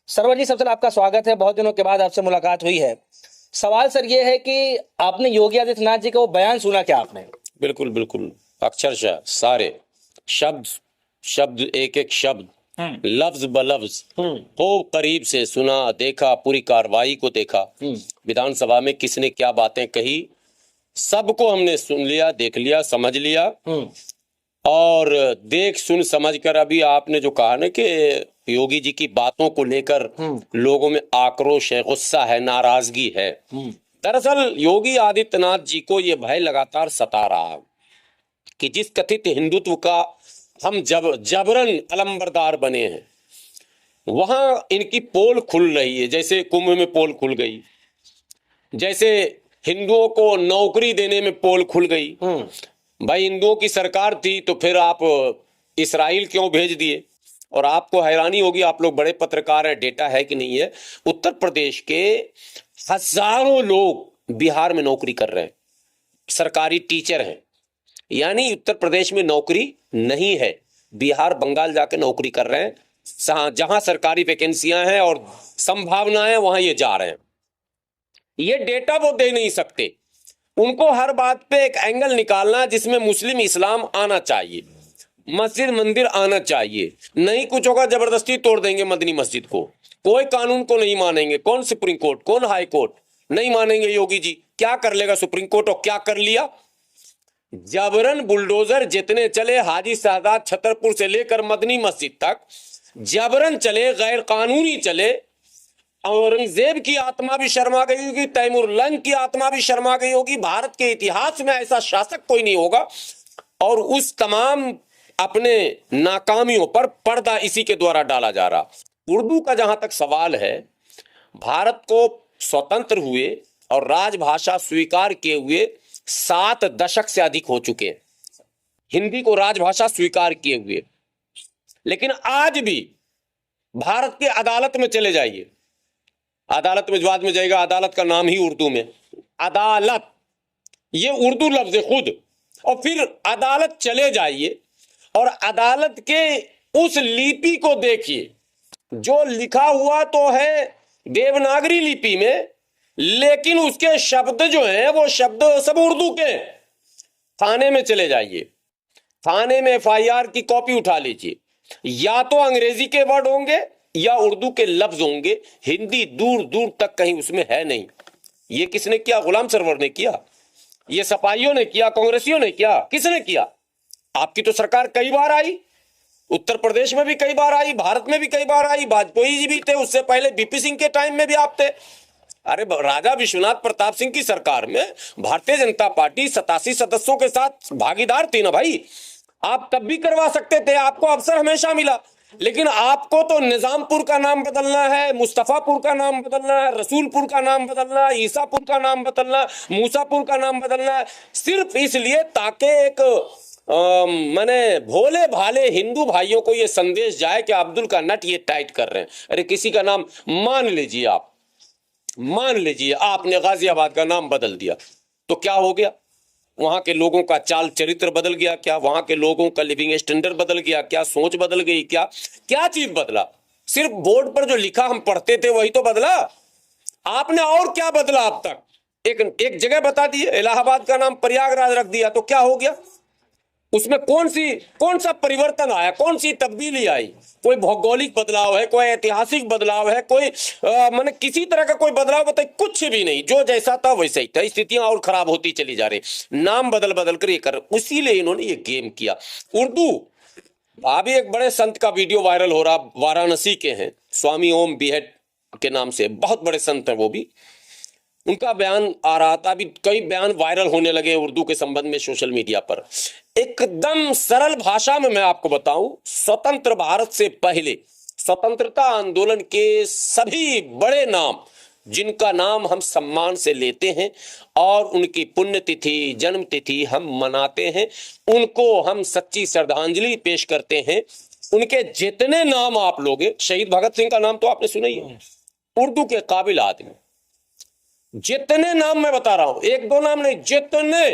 Server जी, सबसे पहले आपका स्वागत है। बहुत दिनों के बाद आपसे मुलाकात हुई है। सवाल सर ये है कि आपने योगी आदित्यनाथ जी का वो बयान सुना क्या आपने? बिल्कुल बिल्कुल। अक्षरशः सारे शब्द शब्द एक एक शब्द लफ्ज ब लफ्ज खूब करीब से सुना, देखा, पूरी कार्रवाई को देखा। विधानसभा में किसने क्या बातें कही सबको हमने सुन लिया, देख लिया, समझ लिया। और देख सुन समझ कर अभी आपने जो कहा ना कि योगी जी की बातों को लेकर लोगों में आक्रोश है, गुस्सा है, नाराजगी है। दरअसल योगी आदित्यनाथ जी को यह भय लगातार सता रहा है कि जिस कथित हिंदुत्व का हम जबरन अलंबरदार बने हैं, वहां इनकी पोल खुल रही है। जैसे कुंभ में पोल खुल गई, जैसे हिंदुओं को नौकरी देने में पोल खुल गई। भाई हिंदुओं की सरकार थी तो फिर आप इस्राइल क्यों भेज दिए? और आपको हैरानी होगी, आप लोग बड़े पत्रकार हैं, डेटा है कि नहीं है, उत्तर प्रदेश के हजारों लोग बिहार में नौकरी कर रहे हैं, सरकारी टीचर हैं। यानी उत्तर प्रदेश में नौकरी नहीं है, बिहार बंगाल जाके नौकरी कर रहे हैं। जहां सरकारी वैकेंसियां हैं और संभावनाएं, वहां ये जा रहे हैं। ये डेटा वो दे नहीं सकते। उनको हर बात पे एक एंगल निकालना जिसमें मुस्लिम इस्लाम आना चाहिए, मस्जिद मंदिर आना चाहिए। नहीं कुछ होगा जबरदस्ती तोड़ देंगे मदनी मस्जिद को, कोई कानून को नहीं मानेंगे। कौन सुप्रीम कोर्ट, कौन हाई कोर्ट, नहीं मानेंगे। योगी जी क्या कर लेगा सुप्रीम कोर्ट, और क्या कर लिया? जबरन बुलडोजर जितने चले, हाजी सादात छतरपुर से लेकर मदनी मस्जिद तक जबरन चले, गैर कानूनी चले। औरंगजेब की आत्मा भी शर्मा गई होगी, तैमूर लंग की आत्मा भी शर्मा गई होगी। भारत के इतिहास में ऐसा शासक कोई नहीं होगा। और उस तमाम अपने नाकामियों पर पर्दा इसी के द्वारा डाला जा रहा। उर्दू का जहां तक सवाल है, भारत को स्वतंत्र हुए और राजभाषा स्वीकार किए हुए 7 दशक से अधिक हो चुके हैं, हिंदी को राजभाषा स्वीकार किए हुए। लेकिन आज भी भारत के अदालत में चले जाइए, अदालत में बाद में जाएगा, अदालत का नाम ही उर्दू में अदालत, ये उर्दू लफ्ज है खुद। और फिर अदालत चले जाइए और अदालत के उस लिपि को देखिए, जो लिखा हुआ तो है देवनागरी लिपि में, लेकिन उसके शब्द जो हैं वो शब्द सब उर्दू के। थाने में चले जाइए, थाने में एफआईआर की कॉपी उठा लीजिए, या तो अंग्रेजी के वर्ड होंगे या उर्दू के लफ्ज होंगे, हिंदी दूर दूर तक कहीं उसमें है नहीं। ये किसने किया? गुलाम सरवर ने किया, ये सपाइयों ने किया, कांग्रेसियों ने किया, किसने किया? आपकी तो सरकार कई बार आई, उत्तर प्रदेश में भी कई बार आई, भारत में भी कई बार आई। वाजपेयी जी भी थे, उससे पहले बीपी सिंह के टाइम में भी आप थे। अरे राजा विश्वनाथ प्रताप सिंह की सरकार में भारतीय जनता पार्टी 87 सदस्यों के साथ भागीदार थी ना भाई। आप तब भी करवा सकते थे, आपको अवसर हमेशा मिला। लेकिन आपको तो निजामपुर का नाम बदलना है, मुस्तफापुर का नाम बदलना है, रसूलपुर का नाम बदलना है, ईसापुर का नाम बदलना है, मूसापुर का नाम बदलना है, सिर्फ इसलिए ताकि एक माने भोले भाले हिंदू भाइयों को यह संदेश जाए कि अब्दुल का नट ये टाइट कर रहे हैं। अरे किसी का नाम मान लीजिए, आप मान लीजिए आपने गाजियाबाद का नाम बदल दिया तो क्या हो गया? वहां के लोगों का चाल चरित्र बदल गया क्या? वहां के लोगों का लिविंग स्टैंडर्ड बदल गया क्या? सोच बदल गई क्या? क्या चीज बदला? सिर्फ बोर्ड पर जो लिखा हम पढ़ते थे वही तो बदला। आपने और क्या बदला अब तक? एक जगह बता दी, इलाहाबाद का नाम प्रयागराज रख दिया तो क्या हो गया? उसमें कौन सा परिवर्तन आया, कौन सी तब्दीली आई? कोई भौगोलिक बदलाव है, कोई ऐतिहासिक बदलाव है, कोई माने किसी तरह का कोई बदलाव बताइए? कुछ भी नहीं, जो जैसा था वैसा ही था। स्थितियां और खराब होती चली जा रही, नाम बदल बदल कर ये कर, उसीलिए इन्होंने ये गेम किया। उर्दू, अभी एक बड़े संत का वीडियो वायरल हो रहा, वाराणसी के हैं, स्वामी ओम बिहट के नाम से, बहुत बड़े संत हैं वो भी। उनका बयान आ रहा था, अभी कई बयान वायरल होने लगे उर्दू के संबंध में सोशल मीडिया पर। एकदम सरल भाषा में मैं आपको बताऊं, स्वतंत्र भारत से पहले स्वतंत्रता आंदोलन के सभी बड़े नाम, जिनका नाम हम सम्मान से लेते हैं और उनकी पुण्यतिथि, जन्म तिथि हम मनाते हैं, उनको हम सच्ची श्रद्धांजलि पेश करते हैं। उनके जितने नाम आप लोगे, शहीद भगत सिंह का नाम तो आपने सुना ही है, उर्दू के काबिल आदमी। जितने नाम मैं बता रहा हूं, एक दो नाम नहीं, जितने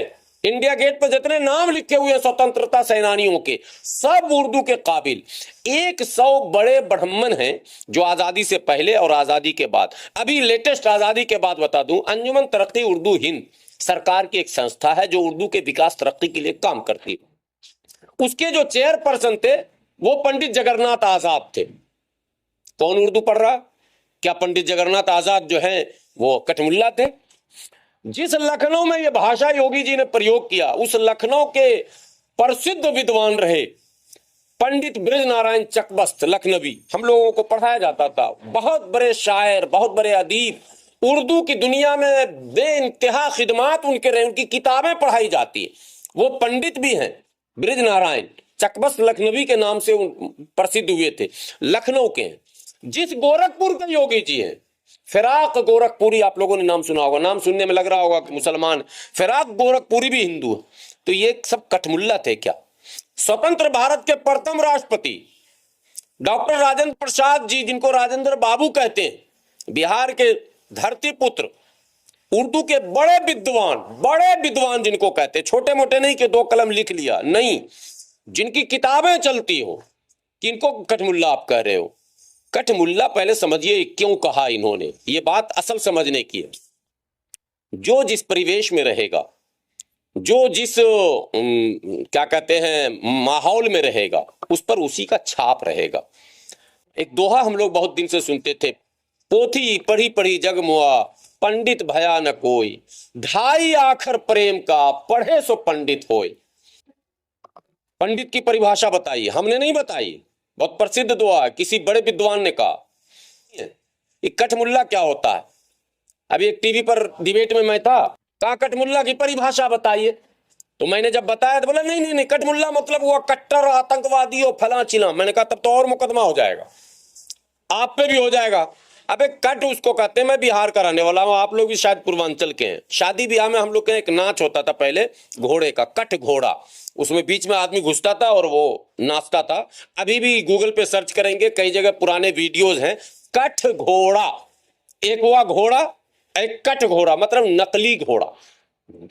इंडिया गेट पर जितने नाम लिखे हुए हैं स्वतंत्रता सेनानियों के, सब उर्दू के काबिल। 100 बड़े ब्राह्मण हैं जो आजादी से पहले और आजादी के बाद, अभी लेटेस्ट आजादी के बाद बता दूं, अंजुमन तरक्की उर्दू हिंद सरकार की एक संस्था है जो उर्दू के विकास तरक्की के लिए काम करती है। उसके जो चेयरपर्सन थे वो पंडित जगन्नाथ आजाद थे। कौन उर्दू पढ़ रहा? क्या पंडित जगन्नाथ आजाद जो है वो कठमुल्ला थे? जिस लखनऊ में ये भाषा योगी जी ने प्रयोग किया, उस लखनऊ के प्रसिद्ध विद्वान रहे पंडित ब्रज नारायण चकबस्त लखनवी, हम लोगों को पढ़ाया जाता था। बहुत बड़े शायर, बहुत बड़े अदीब, उर्दू की दुनिया में बेइंतहा खिदमात उनके रहे, उनकी किताबें पढ़ाई जाती है। वो पंडित भी हैं, ब्रज नारायण चकबस्त लखनवी के नाम से प्रसिद्ध हुए थे, लखनऊ के हैं। जिस गोरखपुर के योगी जी हैं, फिराक गोरखपुरी, आप लोगों ने नाम सुना होगा, नाम सुनने में लग रहा होगा कि मुसलमान, फिराक गोरखपुरी भी हिंदू है। तो ये सब कठमुल्ला थे क्या? स्वतंत्र भारत के प्रथम राष्ट्रपति डॉक्टर राजेंद्र प्रसाद जी, जिनको राजेंद्र बाबू कहते हैं, बिहार के धरती पुत्र, उर्दू के बड़े विद्वान जिनको कहते हैं, छोटे मोटे नहीं कि 2 कलम लिख लिया, नहीं, जिनकी किताबें चलती हो, किनको कठमुल्ला आप कह रहे हो? कठमुल्ला पहले समझिए क्यों कहा इन्होंने, ये बात असल समझने की है। जो जिस परिवेश में रहेगा, जो जिस क्या कहते हैं माहौल में रहेगा, उस पर उसी का छाप रहेगा। एक दोहा हम लोग बहुत दिन से सुनते थे, पोथी पढ़ी पढ़ी जग मुआ, पंडित भया न कोई, ढाई आखर प्रेम का, पढ़े सो पंडित होय। पंडित की परिभाषा बताइए, हमने नहीं बताई, बहुत प्रसिद्ध दुआ है, किसी बड़े विद्वान ने कहा। ये कठमुल्ला क्या होता है? अभी एक टीवी पर डिबेट में मैं था, कहा कठमुल्ला की परिभाषा बताइए, तो मैंने जब बताया तो बोला नहीं नहीं नहीं, कठमुल्ला मतलब वो कट्टर आतंकवादी हो, फला चिला। मैंने कहा तब तो और मुकदमा हो जाएगा, आप पे भी हो जाएगा। अबे कट उसको कहते हैं, मैं बिहार का रहने वाला हूं, आप लोग भी शायद पूर्वांचल के हैं। शादी ब्याह में हम लोग के एक नाच होता था पहले, घोड़े का, कट घोड़ा, उसमें बीच में आदमी घुसता था और वो नाचता था। अभी भी गूगल पे सर्च करेंगे, कई जगह पुराने वीडियोज हैं, कट घोड़ा। एक हुआ घोड़ा, एक कट घोड़ा, मतलब नकली घोड़ा।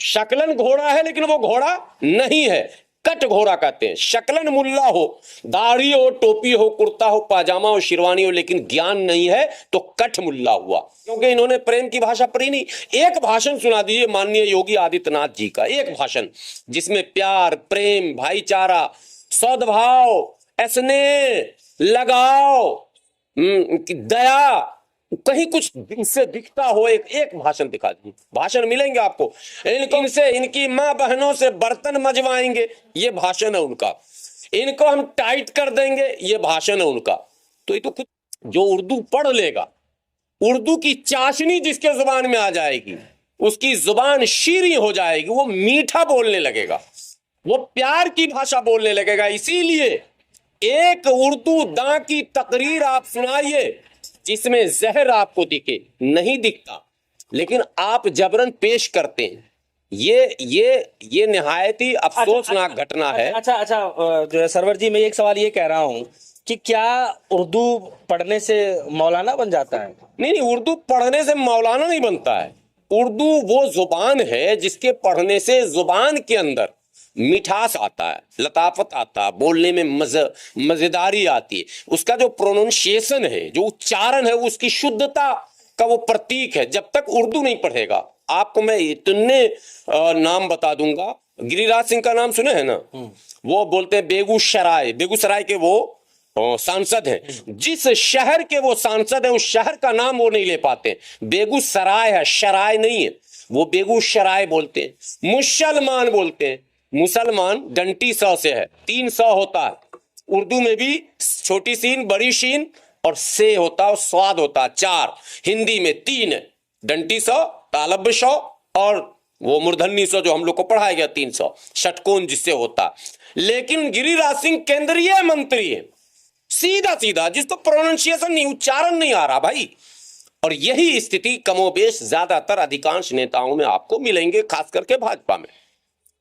शकलन घोड़ा है लेकिन वो घोड़ा नहीं है, कट घोड़ा कहते हैं। शकलन मुल्ला हो, दाढ़ी हो, टोपी हो, कुर्ता हो, पाजामा हो, शेरवानी हो, लेकिन ज्ञान नहीं है तो कट मुल्ला हुआ, क्योंकि इन्होंने प्रेम की भाषा पढ़ी नहीं। एक भाषण सुना दीजिए माननीय योगी आदित्यनाथ जी का, एक भाषण जिसमें प्यार, प्रेम, भाईचारा, सद्भाव, स्नेह, लगाव, दया, कहीं कुछ इनसे दिखता हो, एक भाषण दिखा दीजिए। भाषण मिलेंगे आपको, इनसे इनकी माँ बहनों से बर्तन मजवाएंगे, ये भाषण है उनका। इनको हम टाइट कर देंगे, ये भाषण है उनका। तो ये तो खुद जो उर्दू पढ़ लेगा, उर्दू की चाशनी जिसके जुबान में आ जाएगी, उसकी जुबान शीरी हो जाएगी, वो मीठा बोलने लगेगा, वो प्यार की भाषा बोलने लगेगा। इसीलिए एक उर्दू दां की तकरीर आप सुनाइए जिसमें जहर आपको दिखे, नहीं दिखता, लेकिन आप जबरन पेश करते हैं। ये निहायत ही अफसोसनाक घटना है। अच्छा, जो है सरवर जी, मैं एक सवाल ये कह रहा हूँ कि क्या उर्दू पढ़ने से मौलाना बन जाता है? नहीं, उर्दू पढ़ने से मौलाना नहीं बनता है। उर्दू वो जुबान है जिसके पढ़ने से जुबान के अंदर मिठास आता है, लताफत आता है, बोलने में मजेदारी आती है। उसका जो प्रोनाउंसिएशन है, जो उच्चारण है, वो उसकी शुद्धता का वो प्रतीक है। जब तक उर्दू नहीं पढ़ेगा, आपको मैं इतने नाम बता दूंगा। गिरिराज सिंह का नाम सुने हैं ना? वो बोलते हैं बेगूसराय के वो सांसद हैं। जिस शहर के वो सांसद हैं, उस शहर का नाम वो नहीं ले पाते। बेगूसराय है, शराय नहीं है, वो बेगूसराय बोलते हैं। मुसलमान बोलते हैं, मुसलमान डंटी स से है, 3 स होता है। उर्दू में भी छोटी सीन, बड़ी शीन और से होता है, और स्वाद होता है 4। हिंदी में 3 है, डंटी स, तालब श और वो मूर्धन्य स जो हम लोग को पढ़ाया गया 300, षटकोण जिससे होता। लेकिन गिरिराज सिंह केंद्रीय मंत्री है, सीधा सीधा, जिसको प्रोनाउंसिएशन नहीं, उच्चारण नहीं आ रहा भाई। और यही स्थिति कमोबेश ज्यादातर अधिकांश नेताओं में आपको मिलेंगे, खास करके भाजपा में।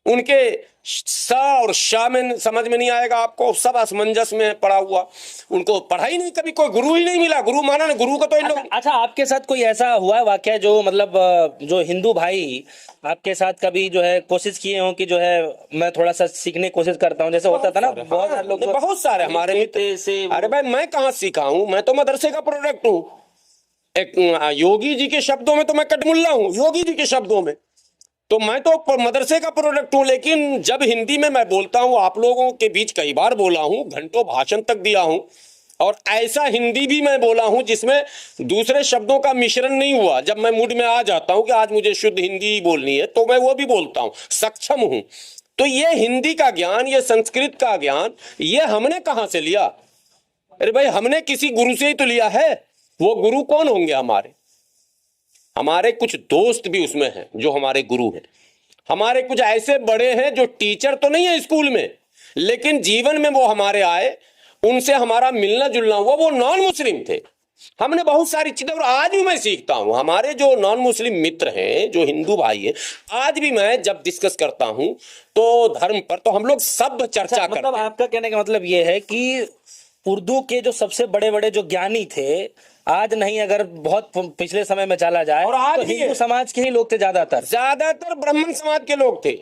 उनके सा और शा में समझ में नहीं आएगा आपको, सब असमंजस में पड़ा हुआ। उनको पढ़ाई नहीं, कभी कोई गुरु ही नहीं मिला। गुरु माना ना, गुरु को तो इन लोग। अच्छा, आपके साथ कोई ऐसा हुआ है वाकया जो मतलब जो हिंदू भाई आपके साथ कभी जो है कोशिश किए हो कि जो है मैं थोड़ा सा सीखने की कोशिश करता हूँ, जैसे होता था ना बहुत सारे लोग, बहुत सारे हमारे मित्र से। अरे भाई मैं कहाँ सीखा हूँ, मैं तो मदरसे का प्रोडक्ट हूँ। एक योगी जी के शब्दों में तो मैं कटमुल्ला हूँ, योगी जी के शब्दों में तो मैं तो मदरसे का प्रोडक्ट हूं। लेकिन जब हिंदी में मैं बोलता हूं, आप लोगों के बीच कई बार बोला हूं, घंटों भाषण तक दिया हूं, और ऐसा हिंदी भी मैं बोला हूं जिसमें दूसरे शब्दों का मिश्रण नहीं हुआ। जब मैं मूड में आ जाता हूं कि आज मुझे शुद्ध हिंदी ही बोलनी है, तो मैं वो भी बोलता हूं, सक्षम हूं। तो ये हिंदी का ज्ञान, ये संस्कृत का ज्ञान, ये हमने कहां से लिया? अरे भाई हमने किसी गुरु से ही तो लिया है। वो गुरु कौन होंगे? हमारे कुछ दोस्त भी उसमें हैं जो हमारे गुरु हैं। हमारे कुछ ऐसे बड़े हैं जो टीचर तो नहीं है स्कूल में, लेकिन जीवन में वो हमारे आए, उनसे हमारा मिलना जुलना हुआ। वो नॉन मुस्लिम थे, हमने बहुत सारी चीजें, और आज भी मैं सीखता हूं। हमारे जो नॉन मुस्लिम मित्र हैं, जो हिंदू भाई हैं, आज भी मैं जब डिस्कस करता हूं तो धर्म पर, तो हम लोग सब चर्चा करते हैं। मतलब आपका कहने का मतलब ये है कि उर्दू के जो सबसे बड़े बड़े जो ज्ञानी थे, आज नहीं अगर बहुत पिछले समय में चला जाए, और आज तो हिंदू समाज के ही लोग थे ज्यादातर ब्राह्मण समाज के लोग थे,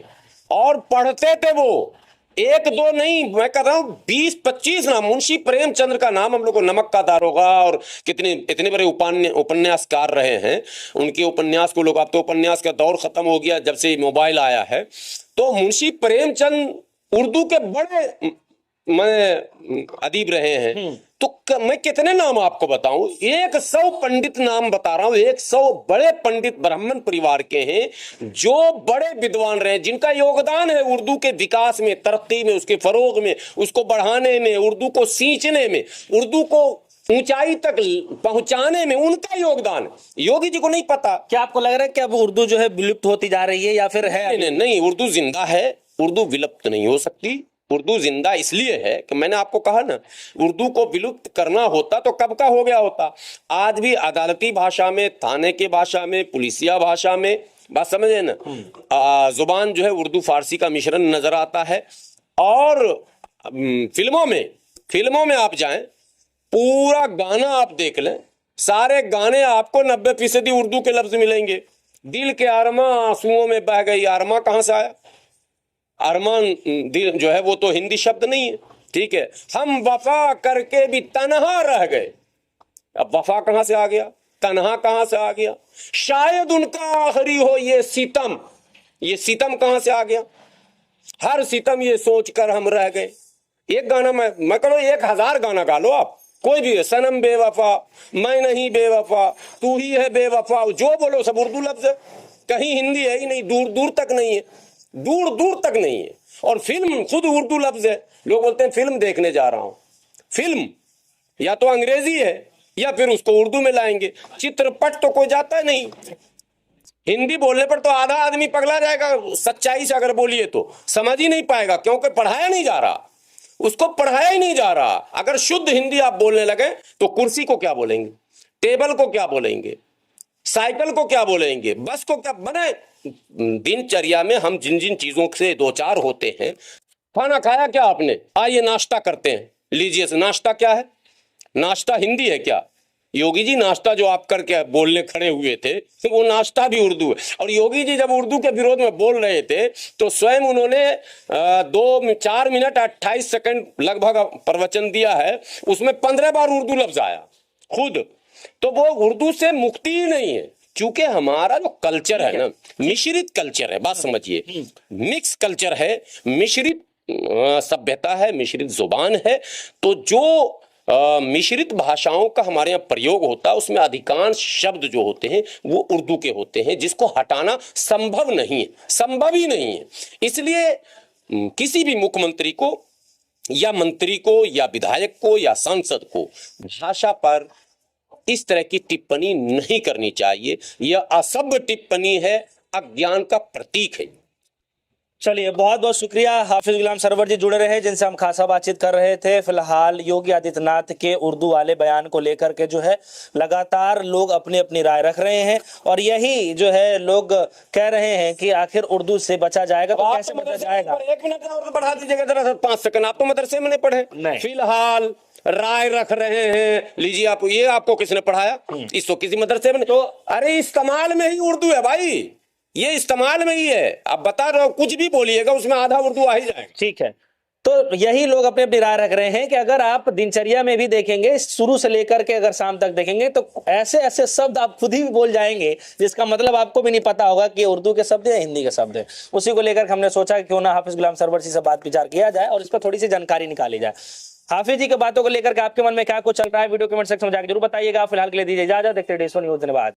और पढ़ते थे वो। एक दो नहीं, मैं कर रहा हूं 20-25 नाम। मुंशी प्रेमचंद्र का नाम हम लोग को, नमक का दारोगा, और कितने इतने बड़े उपन्यासकार रहे हैं। उनके उपन्यास को लोग, अब तो उपन्यास का दौर खत्म हो गया जब से मोबाइल आया है। तो मुंशी प्रेमचंद उर्दू के बड़े मैं अदीब रहे हैं। तो मैं कितने नाम आपको बताऊं? 100 पंडित नाम बता रहा हूं। 100 बड़े पंडित ब्राह्मण परिवार के हैं जो बड़े विद्वान रहे, जिनका योगदान है उर्दू के विकास में, तरक्की में, उसके फरोग में, उसको बढ़ाने में, उर्दू को सींचने में, उर्दू को ऊंचाई तक पहुंचाने में उनका योगदान है। योगी जी को नहीं पता। क्या आपको लग रहा है कि अब उर्दू जो है विलुप्त होती जा रही है, या फिर है? नहीं, उर्दू जिंदा है। उर्दू विलुप्त नहीं हो सकती। उर्दू जिंदा इसलिए है कि मैंने आपको कहा ना, उर्दू को विलुप्त करना होता तो कब का हो गया होता। आज भी अदालती भाषा में, थाने के भाषा में, पुलिसिया भाषा में, बात समझे ना, जुबान जो है उर्दू फारसी का मिश्रण नजर आता है। और फिल्मों में आप जाएं, पूरा गाना आप देख लें, सारे गाने आपको 90% उर्दू के लफ्ज मिलेंगे। दिल के अरमा आंसुओं में बह गई, अरमा कहां से आया? अरमान दिल जो है वो तो हिंदी शब्द नहीं है, ठीक है। हम वफा करके भी तन्हा रह गए, अब वफा कहां से आ गया? तन्हा कहां से आ गया? शायद उनका आखिरी हो ये सितम, ये सितम कहां से आ गया? हर सितम ये सोचकर हम रह गए। एक गाना मैं करो 1000 गाना गा लो आप, कोई भी है, सनम बेवफा, मैं नहीं बेवफा, तू ही है बेवफा, जो बोलो सब उर्दू लफ्ज है। कहीं हिंदी है ही नहीं, दूर दूर तक नहीं है, दूर दूर तक नहीं है। और फिल्म खुद उर्दू लफ्ज है। लोग बोलते हैं फिल्म देखने जा रहा हूं। फिल्म या तो अंग्रेजी है या फिर उसको उर्दू में लाएंगे। चित्रपट तो कोई जाता नहीं। हिंदी बोलने पर तो आधा आदमी पगला जाएगा, सच्चाई से अगर बोलिए तो समझ ही नहीं पाएगा, क्योंकि पढ़ाया नहीं जा रहा, उसको पढ़ाया ही नहीं जा रहा। अगर शुद्ध हिंदी आप बोलने लगे तो कुर्सी को क्या बोलेंगे, टेबल को क्या बोलेंगे, साइकिल को क्या बोलेंगे, बस को क्या बने। दिनचर्या में हम जिन जिन चीजों से दो चार होते हैं। खाना खाया क्या आपने? आइए नाश्ता करते हैं, लीजिए से। नाश्ता क्या है? नाश्ता हिंदी है क्या? योगी जी नाश्ता जो आप करके बोलने खड़े हुए थे, वो नाश्ता भी उर्दू है। और योगी जी जब उर्दू के विरोध में बोल रहे थे तो स्वयं उन्होंने 4 मिनट 28 सेकंड लगभग प्रवचन दिया है, उसमें 15 बार उर्दू लफ्ज आया खुद। तो वो उर्दू से मुक्ति ही नहीं है, क्योंकि हमारा जो कल्चर है ना, मिश्रित कल्चर है। बात समझिए, मिक्स कल्चर है, मिश्रित सभ्यता है, मिश्रित जुबान है। तो जो मिश्रित भाषाओं का हमारे यहाँ प्रयोग होता है, उसमें अधिकांश शब्द जो होते हैं वो उर्दू के होते हैं, जिसको हटाना संभव नहीं है, संभव ही नहीं है। इसलिए किसी भी मुख्यमंत्री को या मंत्री को या विधायक को या सांसद को भाषा पर इस तरह की टिप्पणी नहीं करनी चाहिए। यह असभ्य टिप्पणी है, अज्ञान का प्रतीक है। चलिए, बहुत बहुत शुक्रिया। हाफिज गुलाम सरवर जी जुड़े रहे, जिनसे हम खासा बातचीत कर रहे थे। फिलहाल योगी आदित्यनाथ के उर्दू वाले बयान को लेकर के जो है लगातार लोग अपनी अपनी राय रख रहे हैं, और यही जो है लोग कह रहे हैं कि आखिर उर्दू से बचा जाएगा तो कैसे बचा जाएगा। 1 मिनट और बढ़ा दीजिएगा जरा सा, 5 सेकंड। आप तो मदरसे में नहीं पढ़े। नहीं। फिलहाल राय रख रहे हैं, लीजिए आप, ये आपको किसने पढ़ाया? इसको किसी मदरसे में तो, अरे इस्तेमाल में ही उर्दू है भाई, ये इस्तेमाल में ही है। आप बता रहे हो, कुछ भी बोलिएगा उसमें आधा उर्दू आ ही जाएगा। ठीक है, तो यही लोग अपनी अपनी राय रख रहे हैं कि अगर आप दिनचर्या में भी देखेंगे, शुरू से लेकर के अगर शाम तक देखेंगे, तो ऐसे ऐसे शब्द आप खुद ही बोल जाएंगे जिसका मतलब आपको भी नहीं पता होगा कि उर्दू के शब्द है हिंदी के शब्द है। उसी को लेकर हमने सोचा कि क्यों ना हाफिज गुलाम सरवर जी से बात विचार किया जाए और इस पर थोड़ी सी जानकारी निकाली जाए। हाफिज जी की बातों को लेकर के आपके मन में क्या कुछ चल रहा है, वीडियो कमेंट सेक्शन में जाकर जरूर बताइएगा। फिलहाल के लिए दीजिए इजाजत, देखते रहिए न्यूज़। धन्यवाद।